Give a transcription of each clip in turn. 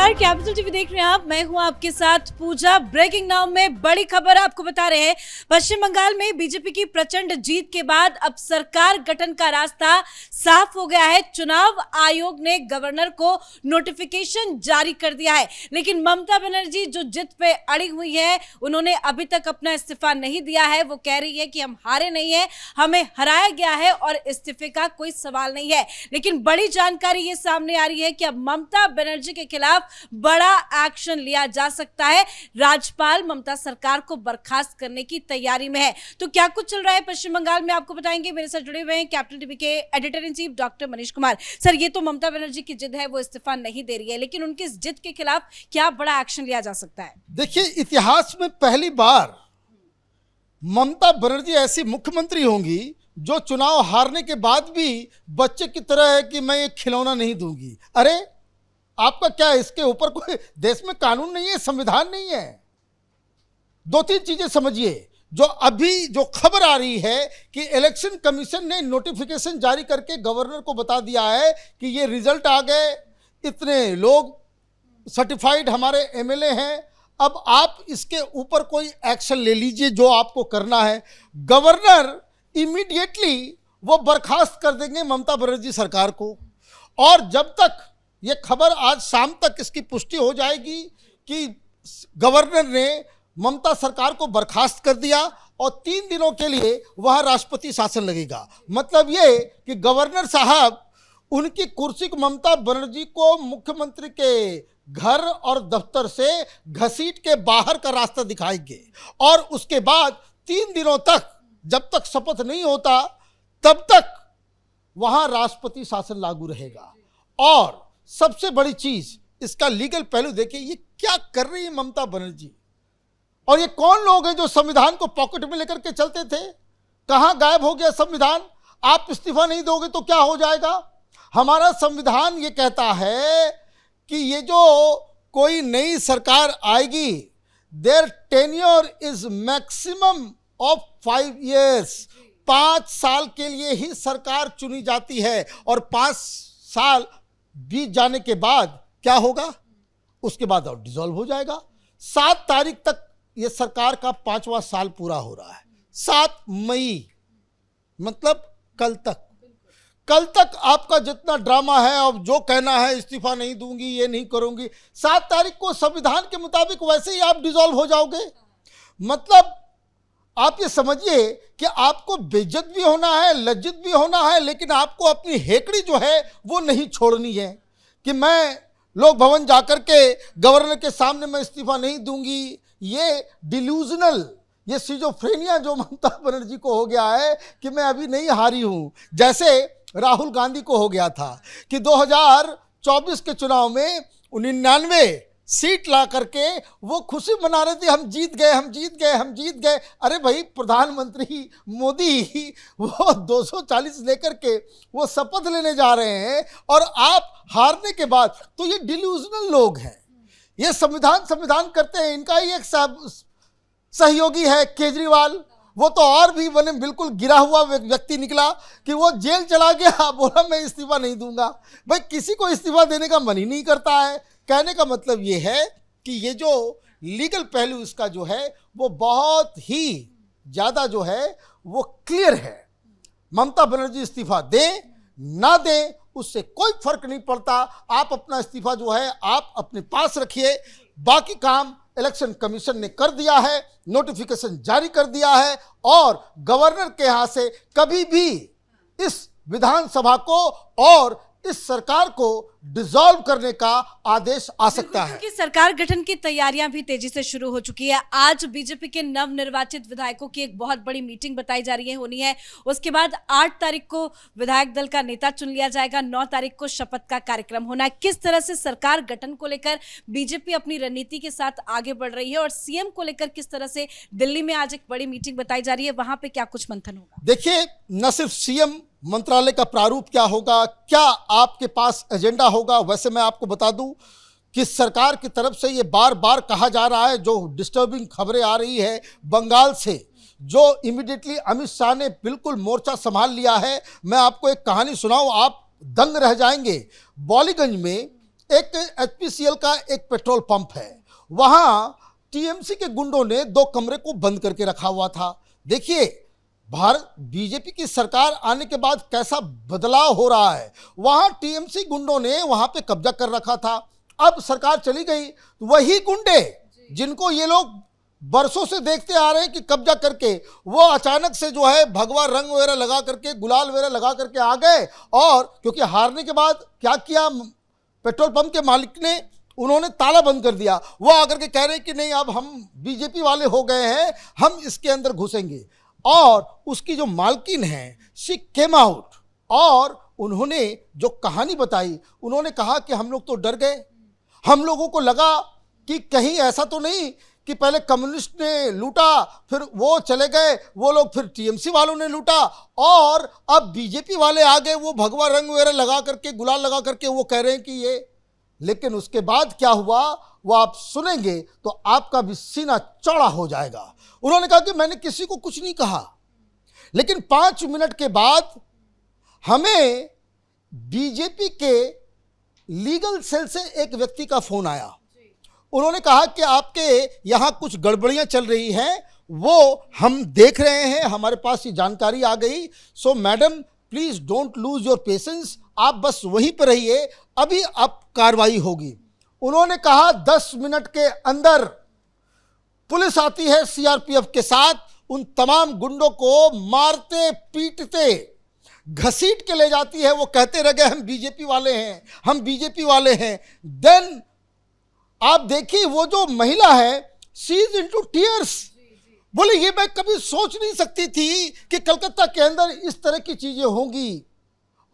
नमस्कार, capital TV देख रहे हैं आप। मैं हूं आपके साथ पूजा। ब्रेकिंग नाउ में बड़ी खबर आपको बता रहे हैं। पश्चिम बंगाल में बीजेपी की प्रचंड जीत के बाद अब सरकार गठन का रास्ता साफ हो गया है। चुनाव आयोग ने गवर्नर को नोटिफिकेशन जारी कर दिया है, लेकिन ममता बनर्जी जो जिद पे अड़ी हुई है, उन्होंने अभी तक अपना इस्तीफा नहीं दिया है। वो कह रही है कि हम हारे नहीं है, हमें हराया गया है और इस्तीफे का कोई सवाल नहीं है। लेकिन बड़ी जानकारी ये सामने आ रही है कि अब ममता बनर्जी के खिलाफ बड़ा एक्शन लिया जा सकता है। राज्यपाल ममता सरकार को बर्खास्त करने की तैयारी में है। तो क्या कुछ चल रहा है पश्चिम बंगाल में, आपको बताएंगे। मेरे साथ जुड़े हुए हैं कैपिटल टीवी के editor in chief doctor Manish Kumar. Sir, ये तो ममता बनर्जी की जिद है, वो इस्तीफा नहीं दे रही है, लेकिन उनकी इस जिद के खिलाफ क्या बड़ा एक्शन लिया जा सकता है? देखिए, इतिहास में पहली बार ममता बनर्जी ऐसी मुख्यमंत्री होंगी जो चुनाव हारने के बाद भी बच्चे की तरह है कि मैं ये खिलौना नहीं दूंगी। अरे आपका क्या, इसके ऊपर कोई देश में कानून नहीं है, संविधान नहीं है। दो तीन चीजें समझिए। जो अभी जो खबर आ रही है कि इलेक्शन कमीशन ने नोटिफिकेशन जारी करके गवर्नर को बता दिया है कि ये रिजल्ट आ गए, इतने लोग सर्टिफाइड हमारे एमएलए हैं, अब आप इसके ऊपर कोई एक्शन ले लीजिए जो आपको करना है। गवर्नर इमीडिएटली वो बर्खास्त कर देंगे ममता बनर्जी सरकार को। और जब तक ये खबर, आज शाम तक इसकी पुष्टि हो जाएगी कि गवर्नर ने ममता सरकार को बर्खास्त कर दिया और 3 दिनों के लिए वहां राष्ट्रपति शासन लगेगा। मतलब ये कि गवर्नर साहब उनकी कुर्सी को, ममता बनर्जी को मुख्यमंत्री के घर और दफ्तर से घसीट के बाहर का रास्ता दिखाएंगे। और उसके बाद 3 दिनों तक, जब तक शपथ नहीं होता तब तक वहां राष्ट्रपति शासन लागू रहेगा। और सबसे बड़ी चीज, इसका लीगल पहलू देखिए, ये क्या कर रही है ममता बनर्जी, और ये कौन लोग हैं जो संविधान को पॉकेट में लेकर के चलते थे? कहां गायब हो गया संविधान? आप इस्तीफा नहीं दोगे तो क्या हो जाएगा? हमारा संविधान ये कहता है कि ये जो कोई नई सरकार आएगी, their tenure is maximum of 5 years। 5 साल के लिए ही सरकार चुनी जाती है और 5 साल बीत जाने के बाद क्या होगा? उसके बाद और डिसॉल्व हो जाएगा। 7 तारीख तक ये सरकार का 5वां साल पूरा हो रहा है। 7 मई, मतलब कल तक आपका जितना ड्रामा है, अब जो कहना है इस्तीफा नहीं दूंगी, ये नहीं करूंगी, 7 तारीख को संविधान के मुताबिक वैसे ही आप डिसॉल्व हो जाओगे। मतलब आप ये समझिए कि आपको बेइज्जत भी होना है, लज्जित भी होना है, लेकिन आपको अपनी हेकड़ी जो है वो नहीं छोड़नी है कि मैं लोक भवन जाकर के गवर्नर के सामने मैं इस्तीफा नहीं दूंगी। ये डिल्यूजनल, ये सिजोफ्रेनिया जो ममता बनर्जी को हो गया है कि मैं अभी नहीं हारी हूं, जैसे राहुल गांधी को हो गया था कि 2024 के चुनाव में 99 सीट ला करके वो खुशी मना रहे थे, हम जीत गए। अरे भाई, प्रधानमंत्री मोदी वो 240 लेकर के वो शपथ लेने जा रहे हैं और आप हारने के बाद, तो ये डिल्यूजनल लोग हैं। ये संविधान करते हैं। इनका ही एक सहयोगी है केजरीवाल, वो तो और भी बने बिल्कुल गिरा हुआ व्यक्ति निकला कि वो जेल चला गया, बोला मैं इस्तीफा नहीं दूंगा। भाई, किसी को इस्तीफा देने का मन ही नहीं करता है। कहने का मतलब ये है कि ये जो लीगल पहलू इसका जो है वो बहुत ही ज़्यादा जो है वो क्लियर है। ममता बनर्जी इस्तीफा दें ना दें उससे कोई फर्क नहीं पड़ता। आप अपना इस्तीफा जो है आप अपने पास रखिए। बाकी काम इलेक्शन कमीशन ने कर दिया है, नोटिफिकेशन जारी कर दिया है और गवर्नर के यहाँ से कभी भी इस विधानसभा को और इस सरकार को डिसॉल्व करने का आदेश आ सकता है। क्योंकि सरकार गठन की तैयारियां भी तेजी से शुरू हो चुकी है। आज बीजेपी के नवनिर्वाचित विधायकों की एक बहुत बड़ी मीटिंग बताई जा रही है होनी है। उसके बाद 8 तारीख को विधायक दल का नेता चुन लिया जाएगा। 9 तारीख को शपथ का कार्यक्रम होना है। किस तरह से सरकार गठन को लेकर बीजेपी अपनी रणनीति के साथ आगे बढ़ रही है और सीएम को लेकर किस तरह से दिल्ली में आज एक बड़ी मीटिंग बताई जा रही है, वहां पर क्या कुछ मंथन होगा? देखिए, न सिर्फ सीएम मंत्रालय का प्रारूप क्या होगा, क्या आपके पास एजेंडा होगा, वैसे मैं आपको बता दूं कि सरकार की तरफ से ये बार बार कहा जा रहा है, जो डिस्टर्बिंग खबरें आ रही है बंगाल से, जो इमीडिएटली अमित शाह ने बिल्कुल मोर्चा संभाल लिया है। मैं आपको एक कहानी सुनाऊं, आप दंग रह जाएंगे। बॉलीगंज में एक एचपीसीएल का एक पेट्रोल पंप है, वहां टीएमसी के गुंडों ने 2 कमरे को बंद करके रखा हुआ था। देखिए भारत बीजेपी की सरकार आने के बाद कैसा बदलाव हो रहा है। वहां टीएमसी गुंडों ने वहां पे कब्जा कर रखा था, अब सरकार चली गई, वही गुंडे जिनको ये लोग बरसों से देखते आ रहे हैं कि कब्जा करके, वो अचानक से जो है भगवा रंग वगैरह लगा करके, गुलाल वगैरह लगा करके आ गए। और क्योंकि हारने के बाद क्या किया पेट्रोल पंप के मालिक ने, उन्होंने ताला बंद कर दिया। वो आकर के कह रहे हैं कि नहीं अब हम बीजेपी वाले हो गए हैं, हम इसके अंदर घुसेंगे। और उसकी जो मालकिन है शी केम आउट और उन्होंने जो कहानी बताई, उन्होंने कहा कि हम लोग तो डर गए, हम लोगों को लगा कि कहीं ऐसा तो नहीं कि पहले कम्युनिस्ट ने लूटा, फिर वो चले गए, वो लोग फिर टीएमसी वालों ने लूटा और अब बीजेपी वाले आ गए, वो भगवा रंग वगैरह लगा करके, गुलाल लगा करके वो कह रहे हैं कि ये। लेकिन उसके बाद क्या हुआ वो आप सुनेंगे तो आपका भी सीना चौड़ा हो जाएगा। उन्होंने कहा कि मैंने किसी को कुछ नहीं कहा, लेकिन 5 मिनट के बाद हमें बीजेपी के लीगल सेल से एक व्यक्ति का फोन आया। उन्होंने कहा कि आपके यहाँ कुछ गड़बड़ियाँ चल रही हैं, वो हम देख रहे हैं, हमारे पास ये जानकारी आ गई। सो madam please don't lose your patience, आप बस वहीं पर रहिए, अभी अब कार्रवाई होगी। उन्होंने कहा 10 मिनट के अंदर पुलिस आती है सीआरपीएफ के साथ, उन तमाम गुंडों को मारते पीटते घसीट के ले जाती है। वो कहते रह गए हम बीजेपी वाले हैं, हम बीजेपी वाले हैं। देन आप देखिए वो जो महिला है शी इज इनटू टीयर्स, बोले ये मैं कभी सोच नहीं सकती थी कि कलकत्ता के अंदर इस तरह की चीजें होंगी।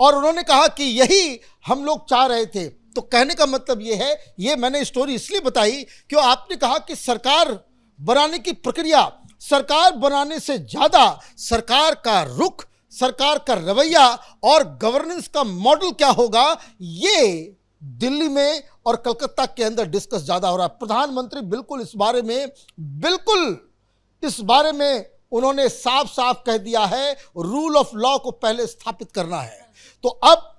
और उन्होंने कहा कि यही हम लोग चाह रहे थे। तो कहने का मतलब ये है, ये मैंने स्टोरी इसलिए बताई कि आपने कहा कि सरकार बनाने की प्रक्रिया, सरकार बनाने से ज्यादा सरकार का रुख, सरकार का रवैया और गवर्नेंस का मॉडल क्या होगा, ये दिल्ली में और कलकत्ता के अंदर डिस्कस ज्यादा हो रहा है। प्रधानमंत्री बिल्कुल इस बारे में उन्होंने साफ साफ कह दिया है, रूल ऑफ लॉ को पहले स्थापित करना है। तो अब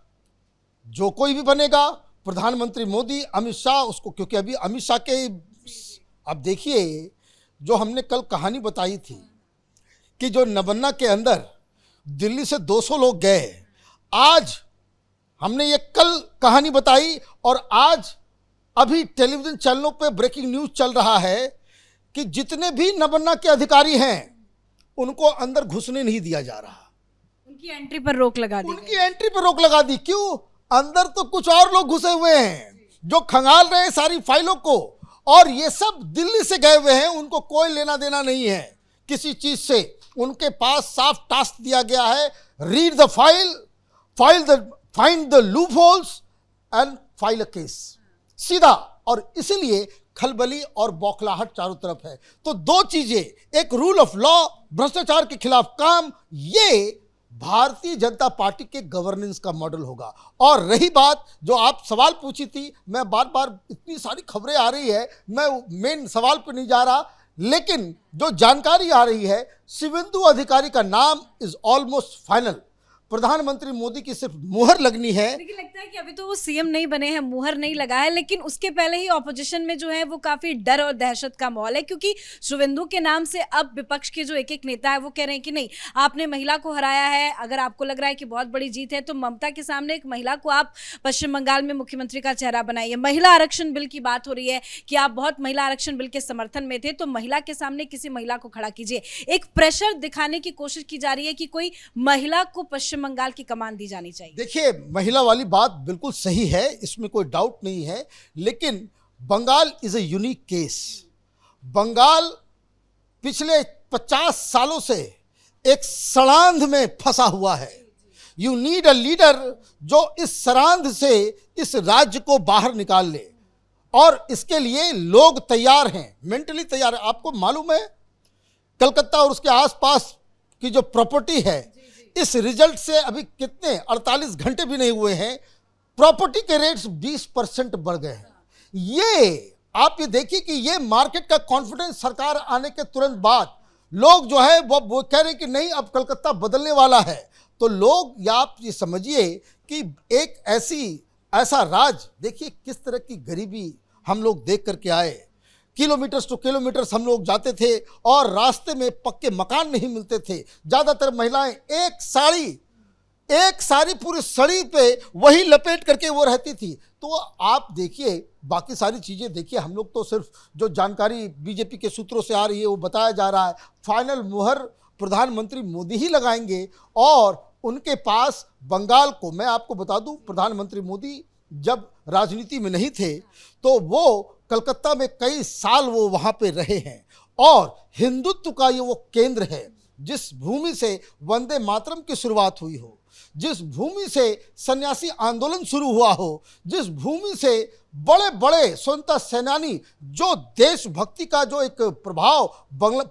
जो कोई भी बनेगा, प्रधानमंत्री मोदी, अमित शाह, उसको, क्योंकि अभी अमित शाह के, अब देखिए जो हमने कल कहानी बताई थी कि जो नबन्ना के अंदर दिल्ली से 200 लोग गए, आज हमने ये कल कहानी बताई और आज अभी टेलीविजन चैनलों पे ब्रेकिंग न्यूज चल रहा है कि जितने भी नबन्ना के अधिकारी हैं उनको अंदर घुसने नहीं दिया जा रहा, उनकी एंट्री पर रोक लगा दी, उनकी एंट्री पर रोक लगा दी। क्यों? अंदर तो कुछ और लोग घुसे हुए हैं जो खंगाल रहे हैं सारी फाइलों को, और ये सब दिल्ली से गए हुए हैं, उनको कोई लेना देना नहीं है किसी चीज से। उनके पास साफ टास्क दिया गया है, read the find the loop holes and file a case, सीधा। और इसीलिए खलबली और बौखलाहट चारों तरफ है। तो 2 चीजें, एक रूल ऑफ लॉ, भ्रष्टाचार के खिलाफ काम, ये भारतीय जनता पार्टी के गवर्नेंस का मॉडल होगा। और रही बात जो आप सवाल पूछी थी, मैं बार बार, इतनी सारी खबरें आ रही है, मैं मेन सवाल पर नहीं जा रहा, लेकिन जो जानकारी आ रही है, शिवेंदु अधिकारी का नाम इज ऑलमोस्ट फाइनल। प्रधानमंत्री मोदी की सिर्फ मुहर लगनी है। लेकिन लगता है कि अभी तो वो सीएम नहीं बने हैं, मुहर नहीं लगा है, लेकिन उसके पहले ही ऑपोजिशन में जो है वो काफी डर और दहशत का माहौल है, क्योंकि शिवेंदु के नाम से अब विपक्ष के जो एक नेता है वो कह रहे हैं कि नहीं, आपने महिला को हराया है, अगर आपको लग रहा है कि बहुत बड़ी जीत है तो ममता के सामने एक महिला को आप पश्चिम बंगाल में मुख्यमंत्री का चेहरा बनाइए। महिला आरक्षण बिल की बात हो रही है कि आप बहुत महिला आरक्षण बिल के समर्थन में थे, तो महिला के सामने किसी महिला को खड़ा कीजिए। एक प्रेशर दिखाने की कोशिश की जा रही है कि कोई महिला को पश्चिम बंगाल की कमान दी जानी चाहिए। देखिए महिला वाली बात बिल्कुल सही है, इसमें कोई डाउट नहीं है, लेकिन Bengal is a unique case. Bengal पिछले 50 सालों से एक सड़ांध में फंसा हुआ है। यू नीड अ लीडर जो इस सड़ांध से इस राज्य को बाहर निकाल ले, और इसके लिए लोग तैयार हैं, मेंटली तैयार है। आपको मालूम है कलकत्ता और उसके आसपास की जो प्रॉपर्टी है, इस रिजल्ट से अभी कितने 48 घंटे भी नहीं हुए हैं, प्रॉपर्टी के रेट्स 20% बढ़ गए हैं। ये आप ये देखिए कि ये मार्केट का कॉन्फिडेंस सरकार आने के तुरंत बाद लोग जो है वो कह रहे हैं कि नहीं अब कलकत्ता बदलने वाला है। तो लोग, या आप ये समझिए कि एक ऐसी ऐसा राज देखिए, किस तरह की गरीबी हम लोग देख करके आए। किलोमीटर्स टू किलोमीटर्स हम लोग जाते थे और रास्ते में पक्के मकान नहीं मिलते थे। ज़्यादातर महिलाएं एक साड़ी पूरी सड़ी पे वही लपेट करके वो रहती थी। तो आप देखिए, बाकी सारी चीज़ें देखिए, हम लोग तो सिर्फ जो जानकारी बीजेपी के सूत्रों से आ रही है वो बताया जा रहा है। फाइनल मुहर प्रधानमंत्री मोदी ही लगाएंगे और उनके पास बंगाल को, मैं आपको बता दूं, प्रधानमंत्री मोदी जब राजनीति में नहीं थे तो वो कलकत्ता में कई साल वो वहाँ पे रहे हैं और हिंदुत्व का ये वो केंद्र है। जिस भूमि से वंदे मातरम की शुरुआत हुई हो, जिस भूमि से सन्यासी आंदोलन शुरू हुआ हो, जिस भूमि से बड़े बड़े स्वतंत्रता सेनानी, जो देशभक्ति का जो एक प्रभाव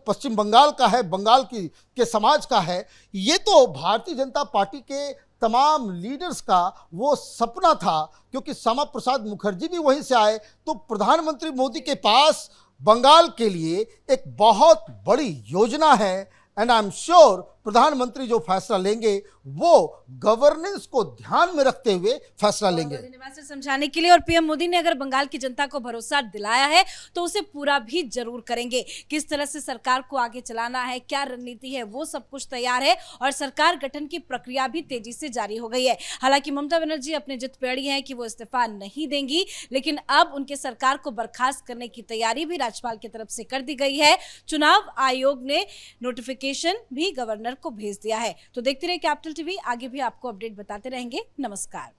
पश्चिम बंगाल का है, बंगाल के समाज का है, ये तो भारतीय जनता पार्टी के तमाम लीडर्स का वो सपना था। क्योंकि श्यामा प्रसाद मुखर्जी भी वहीं से आए। तो प्रधानमंत्री मोदी के पास बंगाल के लिए एक बहुत बड़ी योजना है एंड आई एम श्योर प्रधानमंत्री जो फैसला लेंगे वो गवर्नेंस को ध्यान में रखते हुए फैसला लेंगे। धन्यवाद सर समझाने के लिए। और पीएम मोदी ने अगर बंगाल की जनता को भरोसा दिलाया है तो उसे पूरा भी जरूर करेंगे। किस तरह से सरकार को आगे चलाना है, क्या रणनीति है, वो सब कुछ तैयार है और सरकार गठन की प्रक्रिया भी तेजी से जारी हो गई है। हालांकि ममता बनर्जी अपने जिद पे अड़ी है कि वो इस्तीफा नहीं देंगी, लेकिन अब उनके सरकार को बर्खास्त करने की तैयारी भी राज्यपाल की तरफ से कर दी गई है। चुनाव आयोग ने नोटिफिकेशन भी गवर्नर को भेज दिया है। तो देखते रहिए कैपिटल टीवी, आगे भी आपको अपडेट बताते रहेंगे। नमस्कार।